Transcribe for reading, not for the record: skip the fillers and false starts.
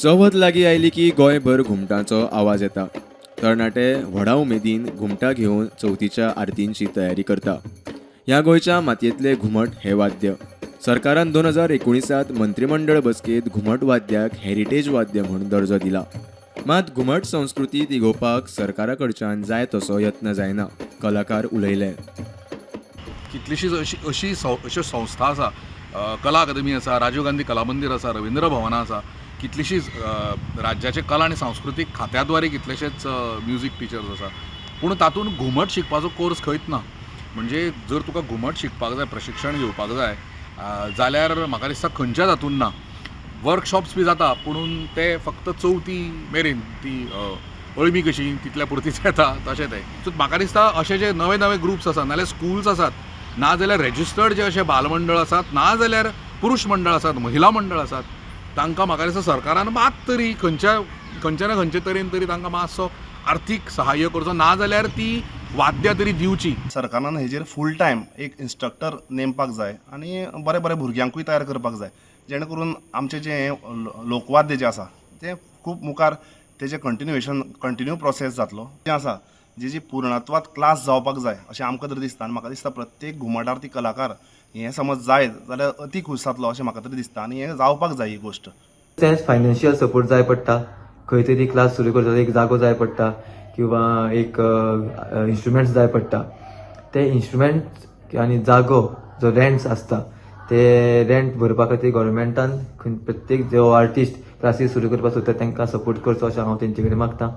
चवथ लागीं आयली की गोंयभर घुमटांचो आवाज येता. तरणाटे व्हडा उमेदीन घुमटां घेवन चवथीच्या आरतींची तयारी करता. ह्या गोंयच्या मातयेंतले घुमट हे वाद्य. सरकारान 2019 मंत्रिमंडळ बसकेंत घुमट वाद्याक हेरिटेज वाद्य म्हूण दर्जो दिला. मात घुमट संस्कृती तिगोवपाक सरकारा कडच्यान जाय तसो यत्न जायना, कलाकार उलयले. कितलीशीच अश्यो संस्था आसा, कला अकादमी आसा, राजीव गांधी कला मंदिर आसा, रवींद्र भवनां आसा, कितलीशीच राज्याचे कला आनी सांस्कृतीक खात्याद्वारे कितलेशेच म्युझिक टिचर्स आसा. पूण तातूंत घुमट शिकपाचो कोर्स खंयच ना. म्हणजे जर तुका घुमट शिकपाक जाय, प्रशिक्षण घेवपाक जाय जाल्यार म्हाका दिसता खंयच्याच हातूंत ना. वर्कशॉप्स बी जाता पूण ते फक्त चवथी मेरेन, ती अळमी कशी तितल्या पुरतीच येता तशें तें. सो म्हाका दिसता अशे जे नवे नवे ग्रुप्स आसात, नाजाल्यार स्कूल्स आसात, ना जाल्यार रेजिस्टर्ड जे अशे बालमंडळ आसात, ना जाल्यार पुरुश मंडळ आसात, महिला मंडळ आसात, तांकां म्हाका दिसता सरकारान मात तरी खंयच्या ना खंयचे तरेन तरी तांकां मातसो आर्थीक सहाय्य करचो, ना जाल्यार ती वाद्यां तरी दिवची. सरकारान हेजेर फूल टायम एक इंस्ट्रक्टर नेमपाक जाय आनी बरे बरे भुरग्यांकूय तयार करपाक जाय, जेणे करून आमचें जें लोकवाद्य जें आसा तें खूब मुखार तेजें कंटिन्यू प्रोसेस जातलो. जें आसा जी पूर्णत्वात क्लास जावपाक जाय अशें आमकां तरी दिसता. आनी म्हाका दिसता प्रत्येक घुमट आरती कलाकार हें समज जायत जाल्यार अती खूश जातलो अशें म्हाका तरी दिसता. आनी हें जावपाक जाय ही गोश्ट. तेच फायनान्शियल सपोर्ट जाय पडटा, खंय तरी क्लास सुरू करता एक जागो जाय पडटा किंवा एक इन्स्ट्रुमेंट्स जाय पडटा. ते इन्स्ट्रुमेंट आनी जागो जो रेंट्स आसता ते रेंट भरपा खातीर गव्हर्मेंटान प्रत्येक जो आर्टिस्ट क्लासीस सुरू करपाक सोदता तांकां सपोर्ट करचो अशें हांव तेंचे कडेन मागतां.